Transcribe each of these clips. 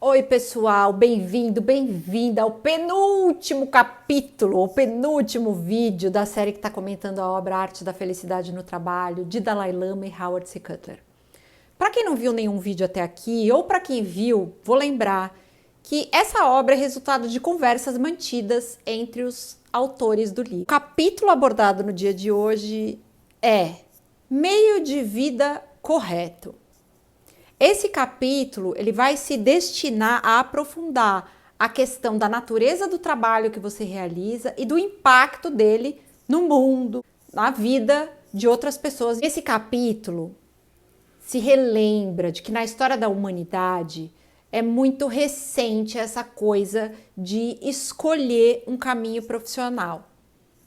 Oi pessoal, bem-vindo, bem-vinda ao penúltimo capítulo, o penúltimo vídeo da série que está comentando a obra Arte da Felicidade no Trabalho, de Dalai Lama e Howard C. Cutler. Para quem não viu nenhum vídeo até aqui, ou para quem viu, vou lembrar que essa obra é resultado de conversas mantidas entre os autores do livro. O capítulo abordado no dia de hoje é Meio de Vida Correto. Esse capítulo ele vai se destinar a aprofundar a questão da natureza do trabalho que você realiza e do impacto dele no mundo, na vida de outras pessoas. Esse capítulo se relembra de que na história da humanidade é muito recente essa coisa de escolher um caminho profissional.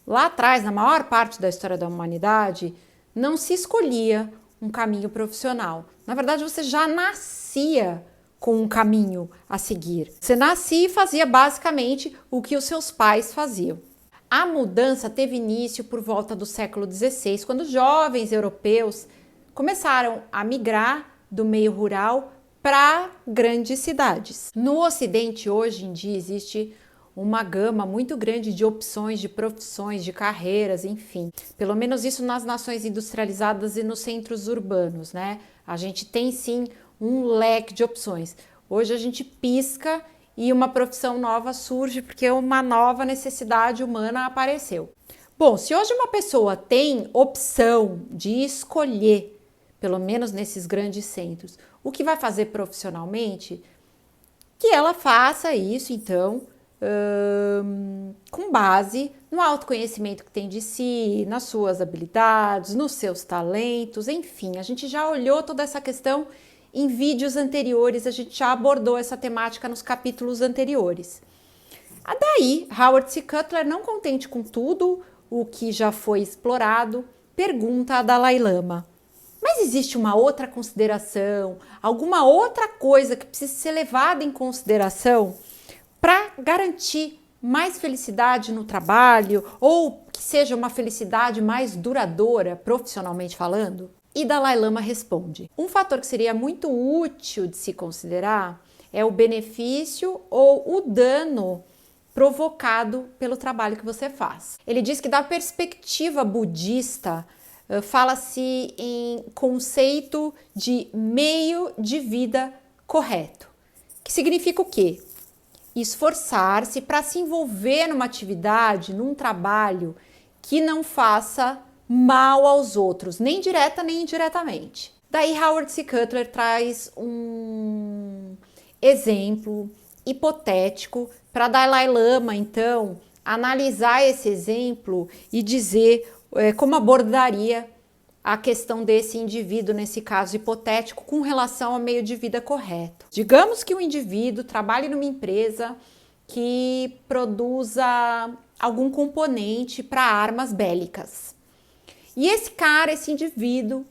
Lá atrás, na maior parte da história da humanidade, não se escolhia um caminho profissional. Na verdade, você já nascia com um caminho a seguir. Você nascia e fazia basicamente o que os seus pais faziam. A mudança teve início por volta do século XVI, quando jovens europeus começaram a migrar do meio rural para grandes cidades. No Ocidente, hoje em dia, existe uma gama muito grande de opções, de profissões, de carreiras, enfim. Pelo menos isso nas nações industrializadas e nos centros urbanos, né? A gente tem sim um leque de opções. Hoje a gente pisca e uma profissão nova surge porque uma nova necessidade humana apareceu. Bom, se hoje uma pessoa tem opção de escolher, pelo menos nesses grandes centros, o que vai fazer profissionalmente, que ela faça isso então com base no autoconhecimento que tem de si, nas suas habilidades, nos seus talentos, enfim, a gente já olhou toda essa questão em vídeos anteriores, a gente já abordou essa temática nos capítulos anteriores. Daí, Howard C. Cutler, não contente com tudo o que já foi explorado, pergunta a Dalai Lama: mas existe uma outra consideração, alguma outra coisa que precisa ser levada em consideração para garantir mais felicidade no trabalho ou que seja uma felicidade mais duradoura, profissionalmente falando? E Dalai Lama responde: um fator que seria muito útil de se considerar é o benefício ou o dano provocado pelo trabalho que você faz. Ele diz que da perspectiva budista, fala-se em conceito de meio de vida correto, que significa o quê? Esforçar-se para se envolver numa atividade, num trabalho que não faça mal aos outros, nem direta nem indiretamente. Daí Howard C. Cutler traz um exemplo hipotético para Dalai Lama, então, analisar esse exemplo e dizer como abordaria a questão desse indivíduo, nesse caso hipotético, com relação ao meio de vida correto. Digamos que o indivíduo trabalhe numa empresa que produza algum componente para armas bélicas. E esse indivíduo,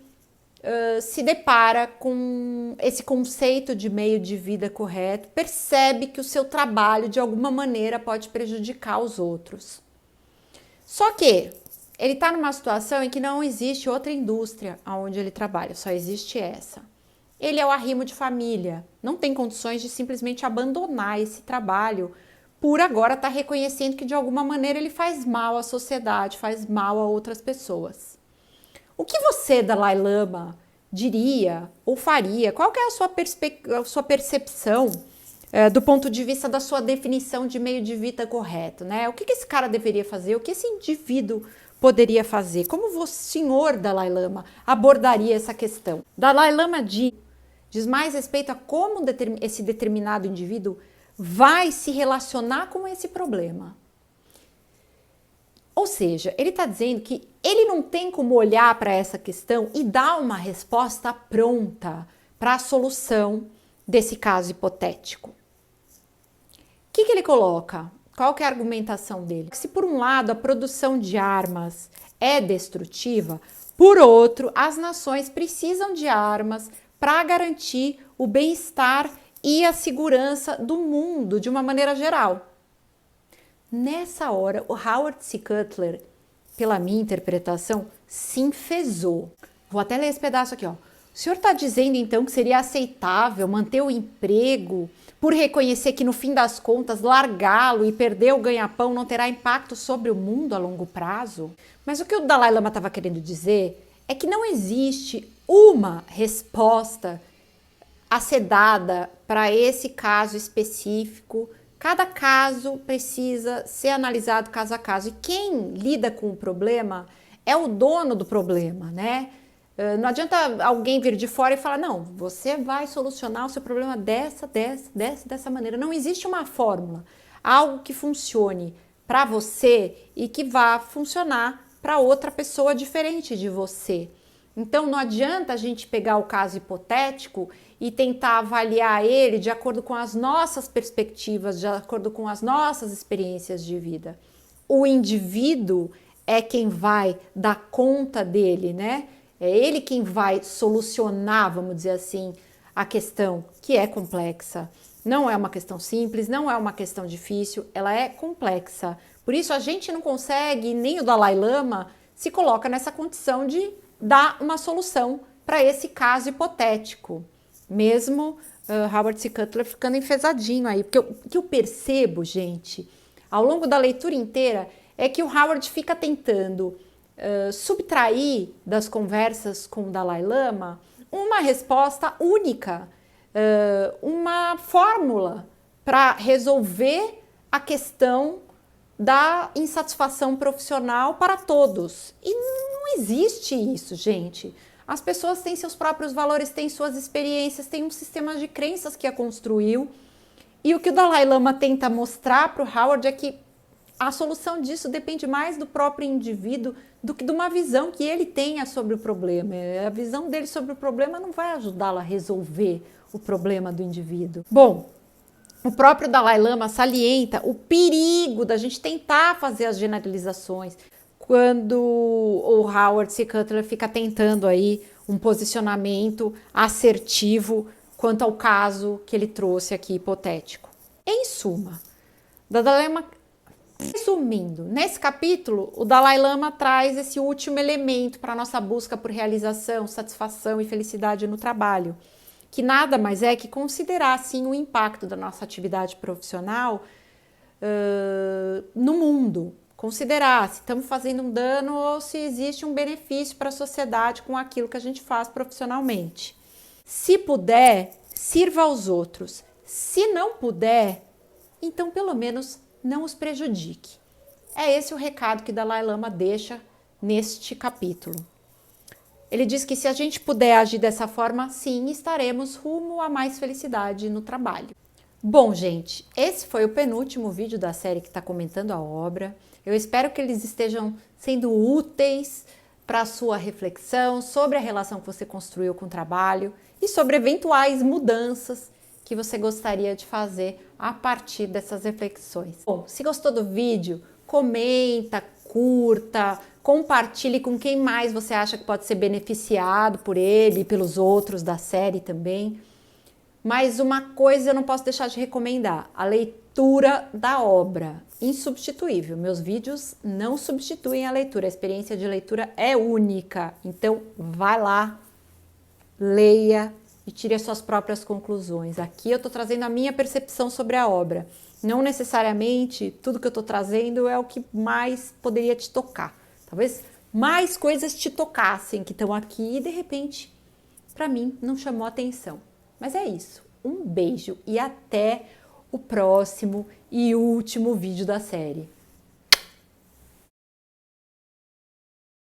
se depara com esse conceito de meio de vida correto, percebe que o seu trabalho, de alguma maneira, pode prejudicar os outros. Só que ele está numa situação em que não existe outra indústria onde ele trabalha, só existe essa. Ele é o arrimo de família, não tem condições de simplesmente abandonar esse trabalho por agora estar reconhecendo que de alguma maneira ele faz mal à sociedade, faz mal a outras pessoas. O que você, Dalai Lama, diria ou faria? Qual que é a sua percepção do ponto de vista da sua definição de meio de vida correto, né? O que esse cara deveria fazer? O que esse indivíduo poderia fazer? Como o senhor Dalai Lama abordaria essa questão? Dalai Lama diz mais respeito a como esse determinado indivíduo vai se relacionar com esse problema. Ou seja, ele está dizendo que ele não tem como olhar para essa questão e dar uma resposta pronta para a solução desse caso hipotético. O que ele coloca? Qual que é a argumentação dele? Que se por um lado a produção de armas é destrutiva, por outro, as nações precisam de armas para garantir o bem-estar e a segurança do mundo de uma maneira geral. Nessa hora, o Howard C. Cutler, pela minha interpretação, se enfezou. Vou até ler esse pedaço aqui, ó. O senhor está dizendo então que seria aceitável manter o emprego por reconhecer que no fim das contas largá-lo e perder o ganha-pão não terá impacto sobre o mundo a longo prazo. Mas o que o Dalai Lama estava querendo dizer é que não existe uma resposta a ser dada para esse caso específico. Cada caso precisa ser analisado caso a caso. E quem lida com o problema é o dono do problema, né? Não adianta alguém vir de fora e falar, não, você vai solucionar o seu problema dessa maneira. Não existe uma fórmula, algo que funcione para você e que vá funcionar para outra pessoa diferente de você. Então não adianta a gente pegar o caso hipotético e tentar avaliar ele de acordo com as nossas perspectivas, de acordo com as nossas experiências de vida. O indivíduo é quem vai dar conta dele, né? É ele quem vai solucionar, vamos dizer assim, a questão que é complexa. Não é uma questão simples, não é uma questão difícil, ela é complexa. Por isso a gente não consegue, nem o Dalai Lama se coloca nessa condição de dar uma solução para esse caso hipotético. Mesmo Howard C. Cutler ficando enfesadinho aí. Porque o que eu percebo, gente, ao longo da leitura inteira, é que o Howard fica tentando subtrair das conversas com o Dalai Lama uma resposta única, uma fórmula para resolver a questão da insatisfação profissional para todos. E não existe isso, gente. As pessoas têm seus próprios valores, têm suas experiências, têm um sistema de crenças que a construiu. E o que o Dalai Lama tenta mostrar para o Howard é que a solução disso depende mais do próprio indivíduo do que de uma visão que ele tenha sobre o problema. A visão dele sobre o problema não vai ajudá-lo a resolver o problema do indivíduo. Bom, o próprio Dalai Lama salienta o perigo da gente tentar fazer as generalizações quando o Howard C. Cutler fica tentando aí um posicionamento assertivo quanto ao caso que ele trouxe aqui hipotético. Em suma, Dalai Lama, resumindo, nesse capítulo o Dalai Lama traz esse último elemento para a nossa busca por realização, satisfação e felicidade no trabalho, que nada mais é que considerar assim o impacto da nossa atividade profissional no mundo. Considerar se estamos fazendo um dano ou se existe um benefício para a sociedade com aquilo que a gente faz profissionalmente. Se puder, sirva aos outros. Se não puder, então pelo menos não os prejudique. É esse o recado que Dalai Lama deixa neste capítulo. Ele diz que se a gente puder agir dessa forma, sim, estaremos rumo a mais felicidade no trabalho. Bom, gente, esse foi o penúltimo vídeo da série que está comentando a obra. Eu espero que eles estejam sendo úteis para a sua reflexão sobre a relação que você construiu com o trabalho e sobre eventuais mudanças que você gostaria de fazer a partir dessas reflexões. Bom, se gostou do vídeo, comenta, curta, compartilhe com quem mais você acha que pode ser beneficiado por ele e pelos outros da série também. Mas uma coisa eu não posso deixar de recomendar, a leitura da obra, insubstituível. Meus vídeos não substituem a leitura, a experiência de leitura é única. Então, vai lá, leia e tire as suas próprias conclusões. Aqui eu estou trazendo a minha percepção sobre a obra. Não necessariamente tudo que eu estou trazendo é o que mais poderia te tocar. Talvez mais coisas te tocassem que estão aqui e de repente, para mim, não chamou atenção. Mas é isso. Um beijo e até o próximo e último vídeo da série.